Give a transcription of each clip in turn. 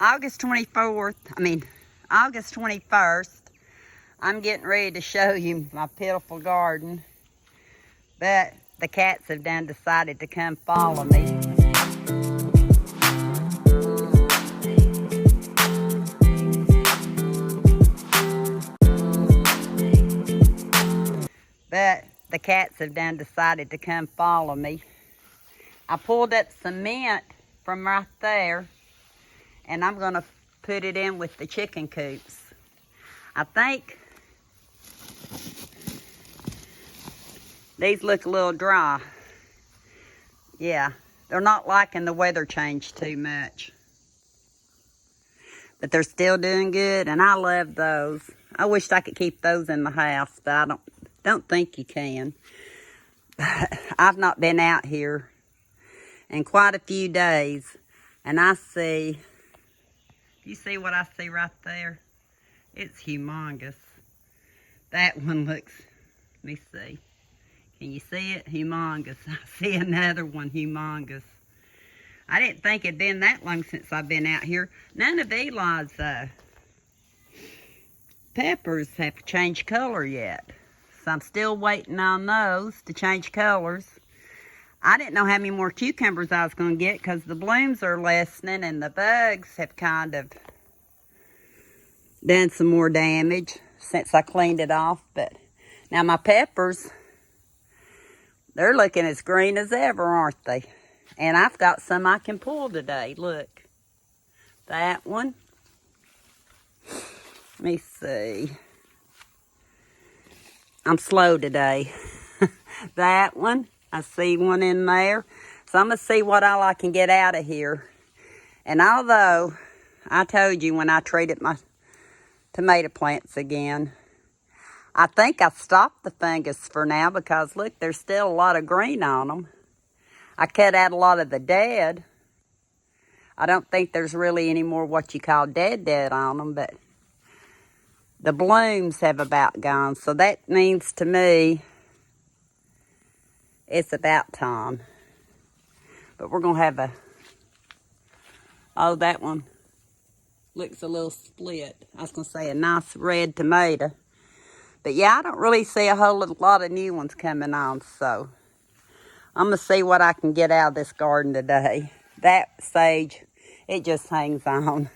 August 24th, August 21st, I'm getting ready to show you my pitiful garden, but the cats have done decided to come follow me. I pulled up cement from right there, and I'm going to put it in with the chicken coops. I think these look a little dry. Yeah, they're not liking the weather change too much. But they're still doing good, and I love those. I wish I could keep those in the house, but I don't think you can. I've not been out here in quite a few days, and I see, you see what I see right there? It's humongous. That one looks, let me see. Can you see it? Humongous. I see another one, humongous. I didn't think it'd been that long since I've been out here. None of Eli's peppers have changed color yet. So I'm still waiting on those to change colors. I didn't know how many more cucumbers I was going to get because the blooms are lessening and the bugs have kind of done some more damage since I cleaned it off. But now my peppers, they're looking as green as ever, aren't they? And I've got some I can pull today. Look. That one. Let me see. I'm slow today. That one. I see one in there. So I'm going to see what all I can get out of here. And although I told you when I treated my tomato plants again, I think I stopped the fungus for now because look, there's still a lot of green on them. I cut out a lot of the dead. I don't think there's really any more what you call dead on them, but the blooms have about gone. So that means to me, it's about time. But we're going to have a, oh, that one looks a little split. I was going to say a nice red tomato. But yeah, I don't really see a whole lot of new ones coming on, so I'm going to see what I can get out of this garden today. That sage, it just hangs on.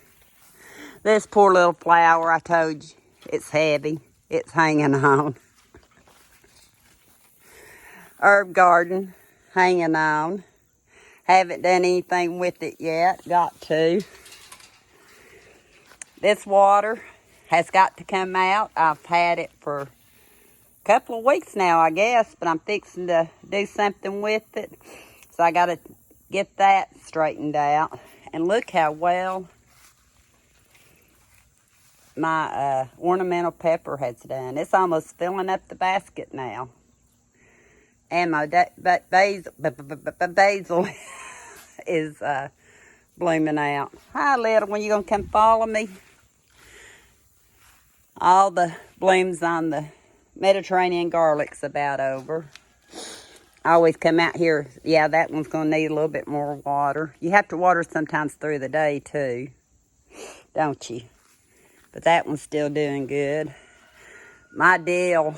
This poor little flower, I told you, it's heavy. It's hanging on. Herb garden, hanging on. Haven't done anything with it yet. Got to. This water has got to come out. I've had it for a couple of weeks now, I guess, but I'm fixing to do something with it. So I got to get that straightened out. And look how well my ornamental pepper has done. It's almost filling up the basket now. And my basil is blooming out. Hi, little one. You going to come follow me? All the blooms on the Mediterranean garlic's about over. I always come out here. Yeah, that one's going to need a little bit more water. You have to water sometimes through the day, too. Don't you? But that one's still doing good. My dill,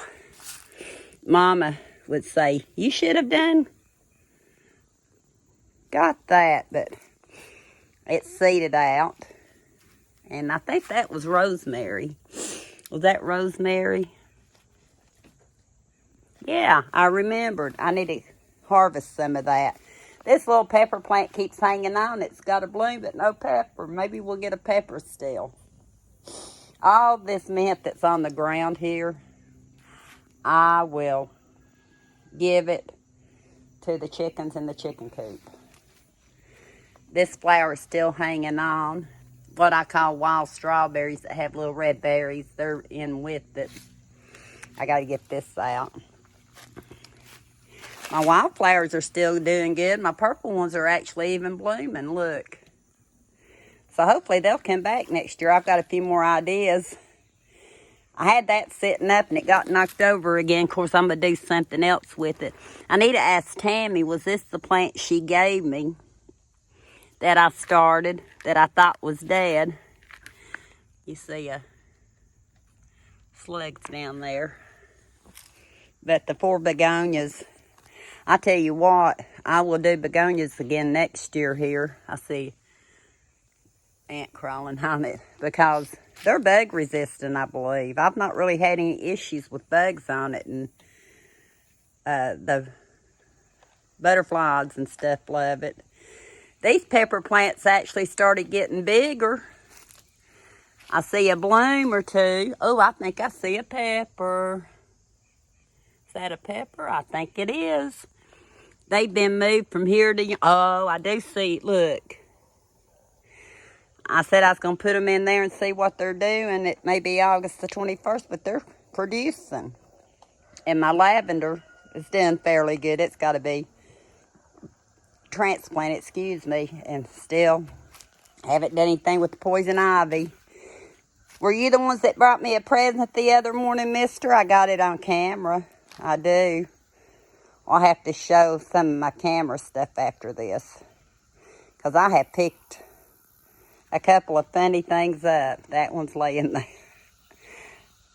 Mama would say, you should have got that, but it's seeded out. And I think that was rosemary. Was that rosemary? Yeah, I remembered. I need to harvest some of that. This little pepper plant keeps hanging on. It's got a bloom, but no pepper. Maybe we'll get a pepper still. All this mint that's on the ground here, I will give it to the chickens in the chicken coop. This flower is still hanging on. What I call wild strawberries that have little red berries. They're in with it. I got to get this out. My wildflowers are still doing good. My purple ones are actually even blooming. Look. So hopefully they'll come back next year. I've got a few more ideas. I had that sitting up and it got knocked over again. Of course, I'm going to do something else with it. I need to ask Tammy, was this the plant she gave me? that I started that I thought was dead. You see slugs down there. But the 4 begonias, I tell you what, I will do begonias again next year here. I see ant crawling on it because they're bug resistant, I believe. I've not really had any issues with bugs on it, and the butterflies and stuff love it. These pepper plants actually started getting bigger. I see a bloom or two. Oh, I think I see a pepper. Is that a pepper? I think it is. They've been moved from here to... Oh, I do see. Look. I said I was going to put them in there and see what they're doing. It may be August the 21st, but they're producing. And my lavender is doing fairly good. It's got to be transplanted, excuse me, and still haven't done anything with the poison ivy. Were you the ones that brought me a present the other morning, mister? I got it on camera. I do. I'll have to show some of my camera stuff after this, because I have picked a couple of funny things up. That one's laying there.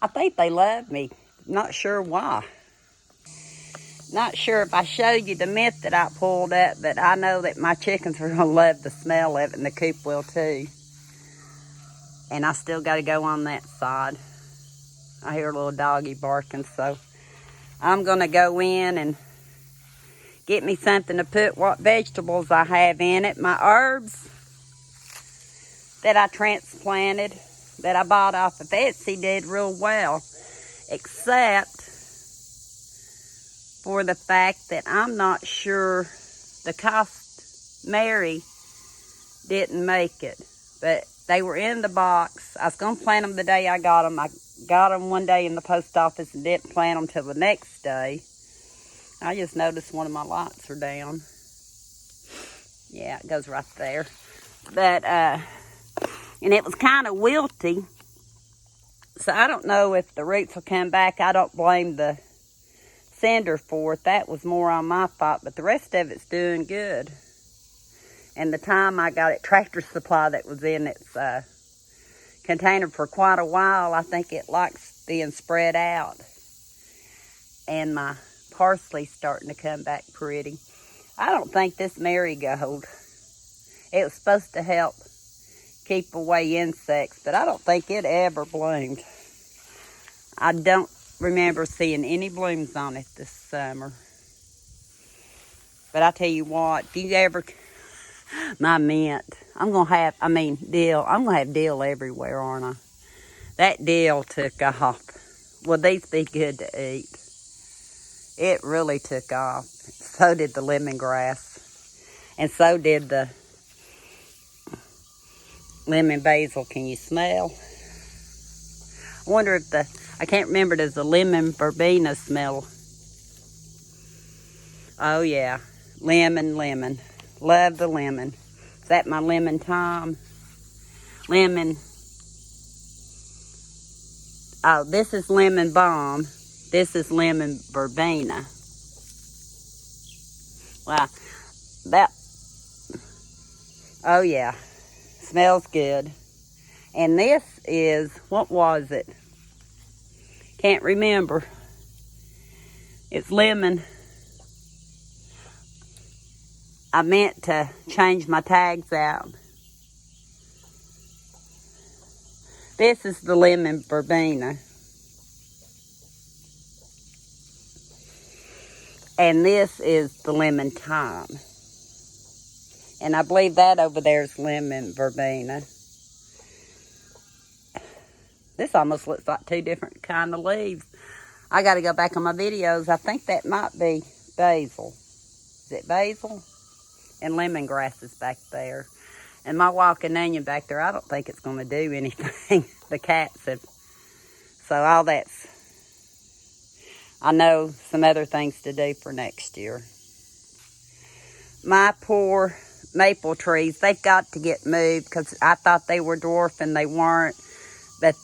I think they love me. Not sure why. Not sure if I showed you the mint that I pulled up, but I know that my chickens are going to love the smell of it, and the coop will too. And I still got to go on that side. I hear a little doggy barking, so I'm going to go in and get me something to put what vegetables I have in it. My herbs that I transplanted, that I bought off of Etsy, did real well, except for the fact that I'm not sure the Cost Mary didn't make it. But they were in the box. I was going to plant them the day I got them. I got them one day in the post office and didn't plant them till the next day. I just noticed one of my lights are down. Yeah, it goes right there. But, and it was kind of wilty. So I don't know if the roots will come back. I don't blame the cinder for it. That was more on my fault, but the rest of it's doing good. And the time I got it, Tractor Supply, that was in its container for quite a while, I think it likes being spread out. And my parsley's starting to come back pretty. I don't think this marigold, it was supposed to help keep away insects, but I don't think it ever bloomed. I don't remember seeing any blooms on it this summer. But I tell you what, if you ever... My mint. Dill. I'm going to have dill everywhere, aren't I? That dill took off. Will these be good to eat? It really took off. So did the lemongrass. And so did the lemon basil. Can you smell? I wonder if I can't remember, does the lemon verbena smell? Oh yeah, lemon. Love the lemon. Is that my lemon thyme? Lemon. Oh, this is lemon balm. This is lemon verbena. Wow. Oh yeah. Smells good. And this is, what was it? Can't remember. It's lemon. I meant to change my tags out. This is the lemon verbena. And this is the lemon thyme. And I believe that over there is lemon verbena. This almost looks like 2 different kind of leaves. I got to go back on my videos. I think that might be basil. Is it basil? And lemongrass is back there. And my walking onion back there, I don't think it's going to do anything. The cats have... So all that's... I know some other things to do for next year. My poor maple trees, they've got to get moved because I thought they were dwarfing. They weren't. But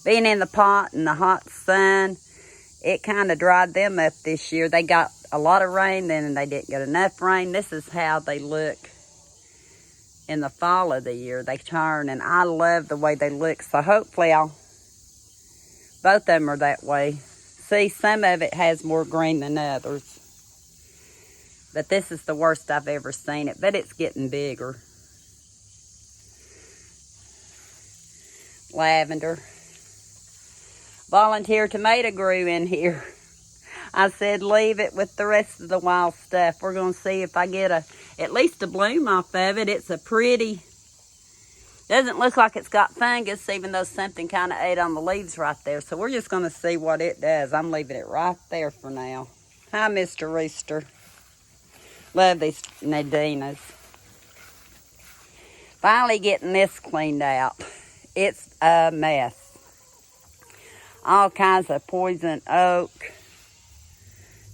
being in the pot and the hot sun, it kind of dried them up this year. They got a lot of rain, then they didn't get enough rain. This is how they look in the fall of the year. They turn, and I love the way they look. So hopefully both of them are that way. See, some of it has more green than others. But this is the worst I've ever seen it. But it's getting bigger. Lavender. Volunteer tomato grew in here. I said leave it with the rest of the wild stuff. We're going to see if I get at least a bloom off of it. It's a pretty, doesn't look like it's got fungus, even though something kind of ate on the leaves right there. So we're just going to see what it does. I'm leaving it right there for now. Hi, Mr. Rooster. Love these Nadinas. Finally getting this cleaned out. It's a mess. All kinds of poison oak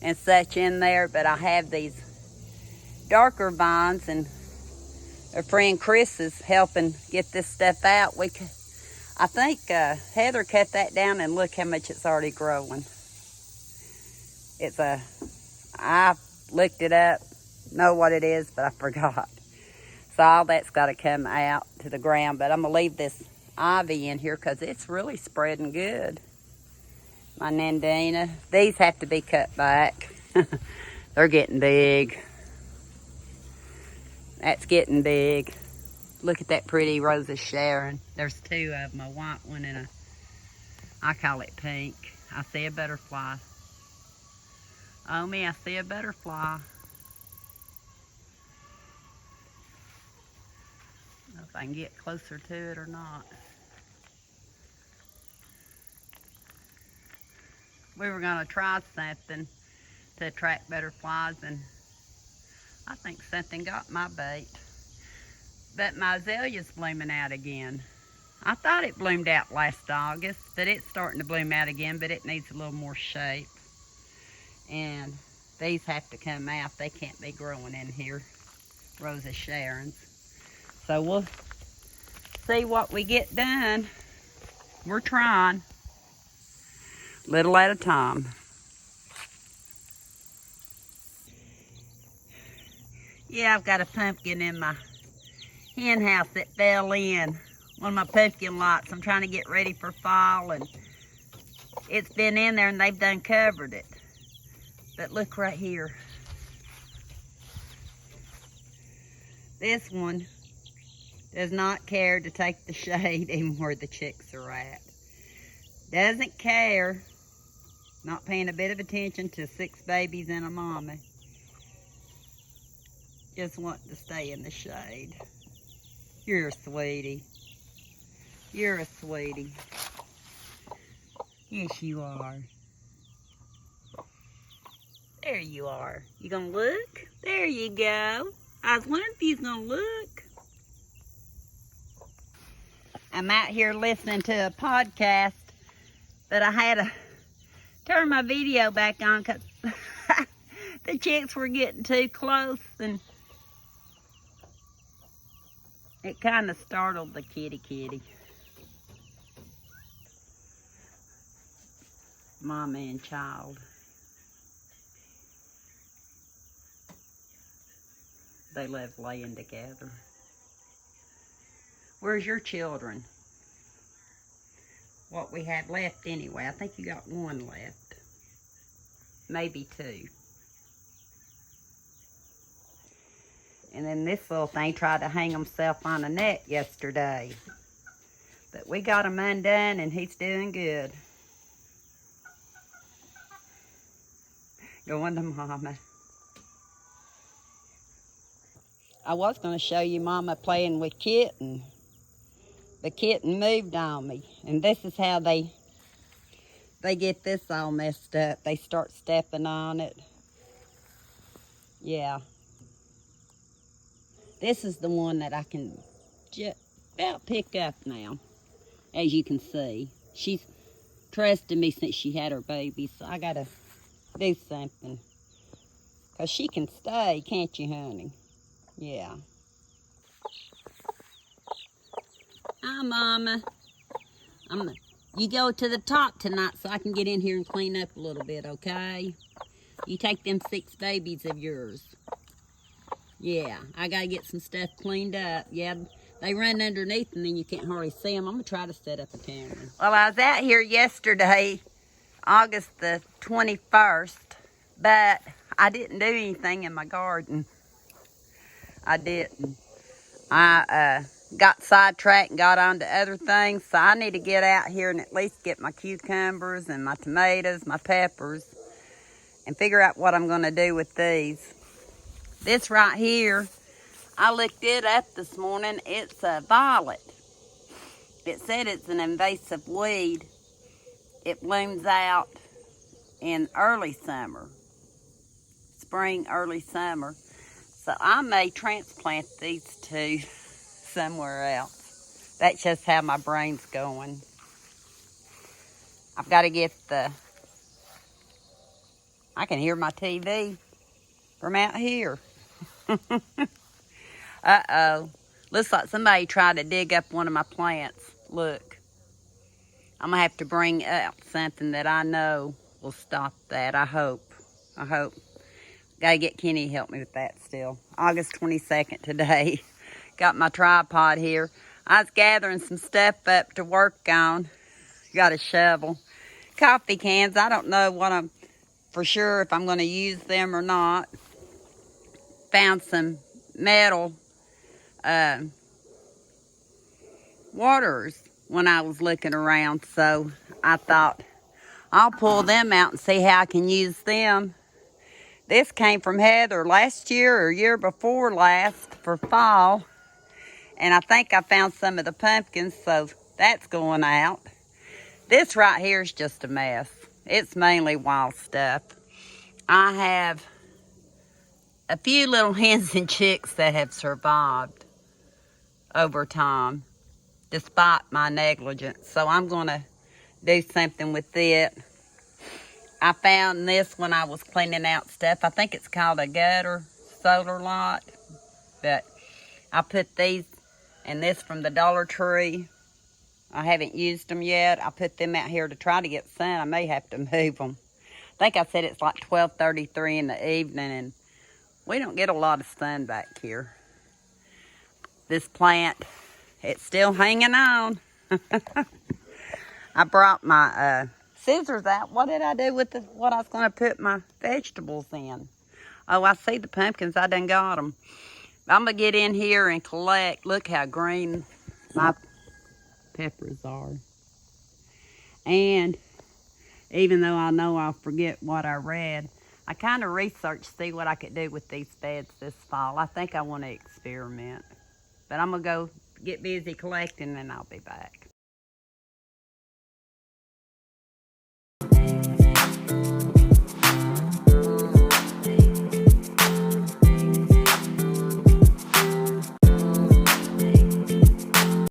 and such in there, but I have these darker vines, and a friend Chris is helping get this stuff out. I think Heather cut that down, and look how much it's already growing. I looked it up, know what it is, but I forgot. So all that's got to come out to the ground, but I'm going to leave this ivy in here because it's really spreading good. My Nandina. These have to be cut back. They're getting big. That's getting big. Look at that pretty Rose of Sharon. There's two of them, a white one and I call it pink. I see a butterfly. Oh me, I see a butterfly. I don't know if I can get closer to it or not. We were going to try something to attract butterflies, and I think something got my bait. But my azalea's blooming out again. I thought it bloomed out last August, but it's starting to bloom out again, but it needs a little more shape. And these have to come out. They can't be growing in here. Rose of Sharon's. So we'll see what we get done. We're trying. Little at a time. Yeah, I've got a pumpkin in my hen house that fell in. One of my pumpkin lots. I'm trying to get ready for fall, and it's been in there and they've done covered it. But look right here. This one does not care to take the shade even where the chicks are at. Doesn't care. Not paying a bit of attention to 6 babies and a mama. Just wanting to stay in the shade. You're a sweetie. You're a sweetie. Yes, you are. There you are. You gonna look? There you go. I was wondering if you was gonna look. I'm out here listening to a podcast, but I had to turn my video back on because the chicks were getting too close, and it kind of startled the kitty. Mama and child. They love laying together. Where's your children? What we have left anyway. I think you got one left. Maybe 2. And then this little thing tried to hang himself on a net yesterday. But we got him undone and he's doing good. Going to Mama. I was going to show you Mama playing with Kitten. The kitten moved on me. And this is how they get this all messed up. They start stepping on it. Yeah. This is the one that I can just about pick up now. As you can see. She's trusted me since she had her baby. So I got to do something. Because she can stay, can't you, honey? Yeah. Hi, Mama. You go to the top tonight so I can get in here and clean up a little bit, okay? You take them 6 babies of yours. Yeah, I gotta get some stuff cleaned up. Yeah, they run underneath and then you can't hardly see them. I'm gonna try to set up a camera. Well, I was out here yesterday, August the 21st, but I didn't do anything in my garden. I didn't. I got sidetracked and got on to other things, so I need to get out here and at least get my cucumbers and my tomatoes, my peppers, and figure out what I'm gonna do with these. This right here, I looked it up this morning. It's a violet. It said it's an invasive weed. It blooms out in early summer, spring, early summer. So I may transplant these two somewhere else. That's just how my brain's going. I've got to get I can hear my TV from out here. Uh-oh. Looks like somebody tried to dig up one of my plants. Look. I'm going to have to bring out something that I know will stop that. I hope. Got to get Kenny to help me with that still. August 22nd today. Got my tripod here. I was gathering some stuff up to work on. Got a shovel. Coffee cans. I don't know what I'm for sure if I'm going to use them or not. Found some metal waters when I was looking around, so I thought I'll pull them out and see how I can use them. This came from Heather last year or year before last for fall, and I think I found some of the pumpkins, so that's going out. This right here is just a mess. It's mainly wild stuff. I have a few little hens and chicks that have survived over time, despite my negligence. So I'm going to do something with it. I found this when I was cleaning out stuff. I think it's called a gutter solar light. But I put these and this from the Dollar Tree. I haven't used them yet. I put them out here to try to get sun. I may have to move them. I think I said it's like 12:33 in the evening, and we don't get a lot of sun back here. This plant, it's still hanging on. I brought my scissors out. What did I do with what I was going to put my vegetables in? Oh, I see the pumpkins. I done got them. I'm going to get in here and collect. Look how green my peppers are. And even though I know I'll forget what I read, I kind of researched to see what I could do with these beds this fall. I think I want to experiment. But I'm going to go get busy collecting and I'll be back.